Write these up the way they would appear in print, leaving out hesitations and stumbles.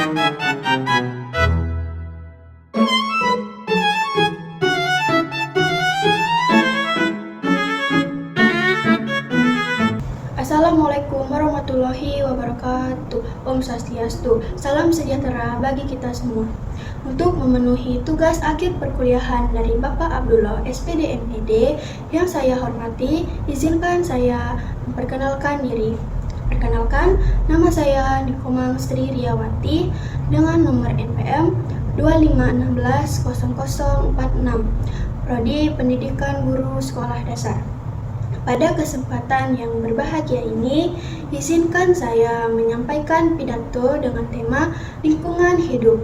Assalamualaikum warahmatullahi wabarakatuh. Om Swastiastu. Salam sejahtera bagi kita semua. Untuk memenuhi tugas akhir perkuliahan dari Bapak Abdullah SPD MPD yang saya hormati, izinkan saya memperkenalkan diri. Perkenalkan, nama saya Nikomang Sri Riawati dengan nomor NPM 25160046, Prodi Pendidikan Guru Sekolah Dasar. Pada kesempatan yang berbahagia ini, izinkan saya menyampaikan pidato dengan tema lingkungan hidup.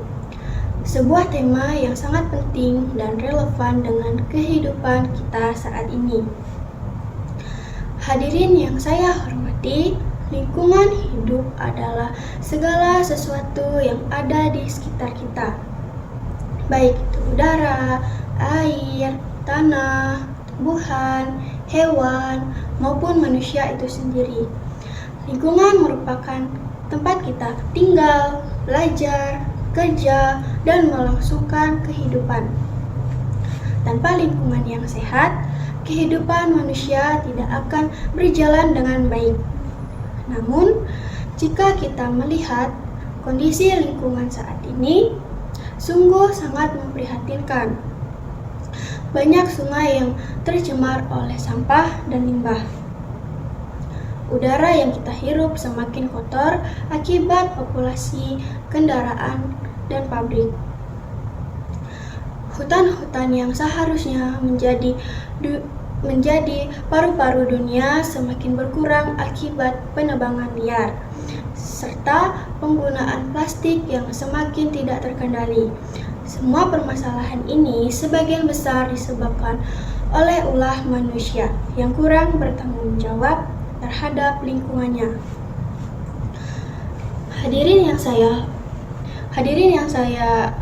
Sebuah tema yang sangat penting dan relevan dengan kehidupan kita saat ini. Hadirin yang saya hormati, lingkungan hidup adalah segala sesuatu yang ada di sekitar kita. Baik itu udara, air, tanah, tumbuhan, hewan, maupun manusia itu sendiri. Lingkungan merupakan tempat kita tinggal, belajar, kerja, dan melangsungkan kehidupan. Tanpa lingkungan yang sehat, kehidupan manusia tidak akan berjalan dengan baik. Namun, jika kita melihat kondisi lingkungan saat ini, sungguh sangat memprihatinkan. Banyak sungai yang tercemar oleh sampah dan limbah. Udara yang kita hirup semakin kotor akibat populasi kendaraan dan pabrik. Hutan-hutan yang seharusnya menjadi paru-paru dunia semakin berkurang akibat penebangan liar, serta penggunaan plastik yang semakin tidak terkendali. Semua permasalahan ini sebagian besar disebabkan oleh ulah manusia yang kurang bertanggung jawab terhadap lingkungannya. Hadirin yang saya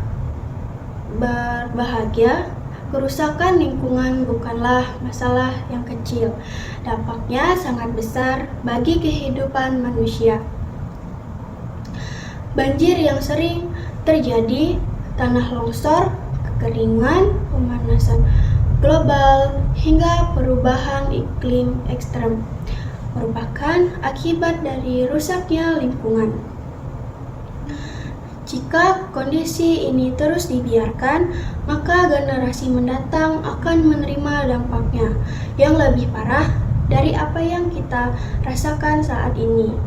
berbahagia, kerusakan lingkungan bukanlah masalah yang kecil. Dampaknya sangat besar bagi kehidupan manusia. Banjir yang sering terjadi, tanah longsor, kekeringan, pemanasan global, hingga perubahan iklim ekstrem merupakan akibat dari rusaknya lingkungan. Jika kondisi ini terus dibiarkan, maka generasi mendatang akan menerima dampaknya yang lebih parah dari apa yang kita rasakan saat ini.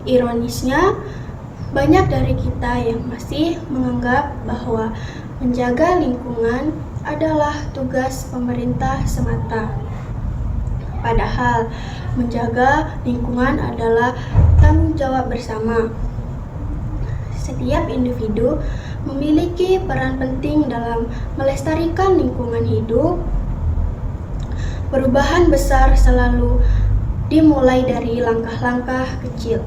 Ironisnya, banyak dari kita yang masih menganggap bahwa menjaga lingkungan adalah tugas pemerintah semata. Padahal, menjaga lingkungan adalah tanggung jawab bersama. Setiap individu memiliki peran penting dalam melestarikan lingkungan hidup. Perubahan besar selalu dimulai dari langkah-langkah kecil.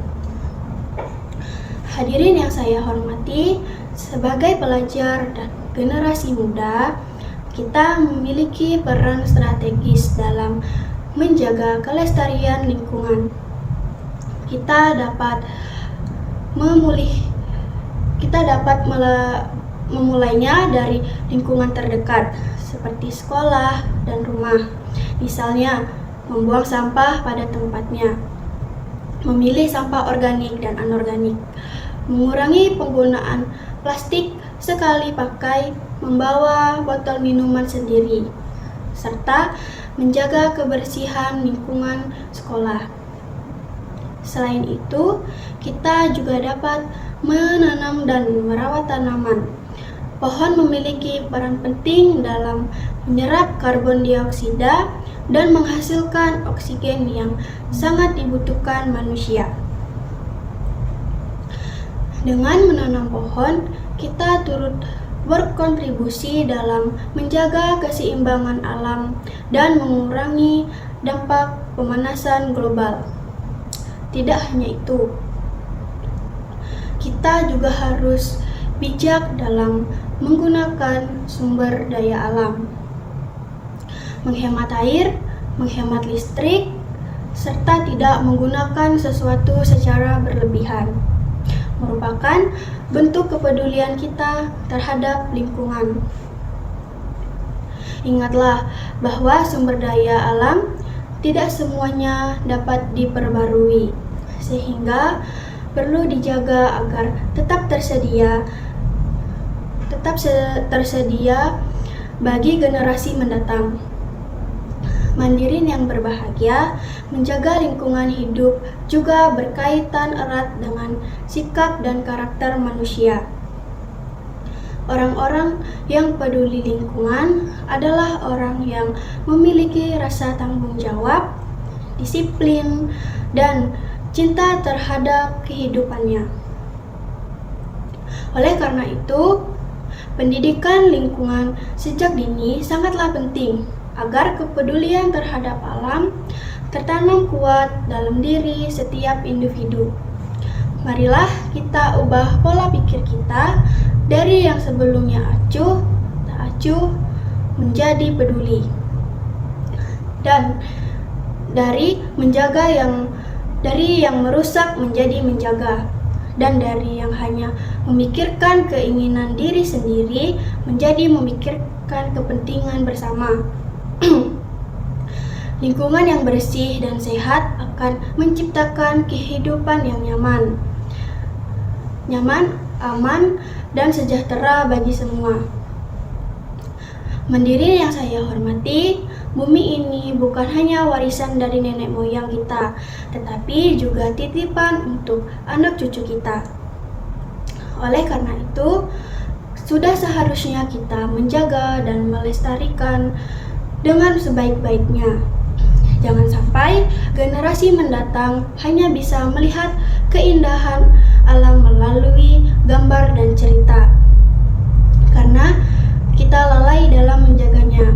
Hadirin yang saya hormati, sebagai pelajar dan generasi muda, kita memiliki peran strategis dalam menjaga kelestarian lingkungan. Kita dapat memulainya dari lingkungan terdekat, seperti sekolah dan rumah. Misalnya, membuang sampah pada tempatnya, memilih sampah organik dan anorganik, mengurangi penggunaan plastik sekali pakai, membawa botol minuman sendiri, serta menjaga kebersihan lingkungan sekolah. Selain itu, kita juga dapat menanam dan merawat tanaman. Pohon memiliki peran penting dalam menyerap karbon dioksida dan menghasilkan oksigen yang sangat dibutuhkan manusia. Dengan menanam pohon, kita turut berkontribusi dalam menjaga keseimbangan alam dan mengurangi dampak pemanasan global. Tidak hanya itu, kita juga harus bijak dalam menggunakan sumber daya alam, menghemat air, menghemat listrik, serta tidak menggunakan sesuatu secara berlebihan. merupakan bentuk kepedulian kita terhadap lingkungan. Ingatlah bahwa sumber daya alam tidak semuanya dapat diperbarui, sehingga perlu dijaga agar tetap tersedia bagi generasi mendatang. Mandirin yang berbahagia, menjaga lingkungan hidup juga berkaitan erat dengan sikap dan karakter manusia. Orang-orang yang peduli lingkungan adalah orang yang memiliki rasa tanggung jawab, disiplin, dan cinta terhadap kehidupannya. Oleh karena itu, pendidikan lingkungan sejak dini sangatlah penting agar kepedulian terhadap alam tertanam kuat dalam diri setiap individu. Marilah kita ubah pola pikir kita dari yang sebelumnya acuh, tak acuh, menjadi peduli. Dan dari yang merusak menjadi menjaga. Dan dari yang hanya memikirkan keinginan diri sendiri menjadi memikirkan kepentingan bersama. Lingkungan yang bersih dan sehat akan menciptakan kehidupan yang nyaman, aman, dan sejahtera bagi semua. Mandiri yang saya hormati, bumi ini bukan hanya warisan dari nenek moyang kita, tetapi juga titipan untuk anak cucu kita. Oleh karena itu, sudah seharusnya kita menjaga dan melestarikan dengan sebaik-baiknya. Jangan sampai generasi mendatang hanya bisa melihat keindahan alam melalui gambar dan cerita, karena kita lalai dalam menjaganya.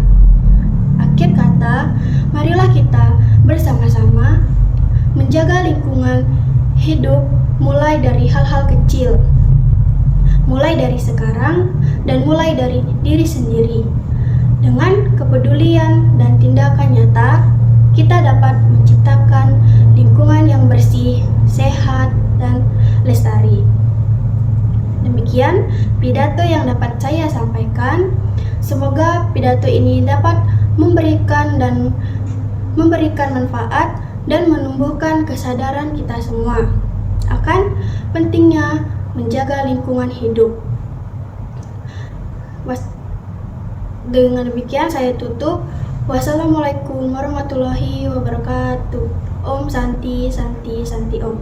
Akhir kata, marilah kita bersama-sama menjaga lingkungan hidup mulai dari hal-hal kecil, mulai dari sekarang dan mulai dari diri sendiri. Dengan kepedulian dan tindakan nyata, kita dapat menciptakan lingkungan yang bersih, sehat, dan lestari. Demikian pidato yang dapat saya sampaikan. Semoga pidato ini dapat memberikan manfaat dan menumbuhkan kesadaran kita semua akan pentingnya menjaga lingkungan hidup. Dengan demikian saya tutup. Wassalamualaikum warahmatullahi wabarakatuh. Om Santi Santi Santi Om.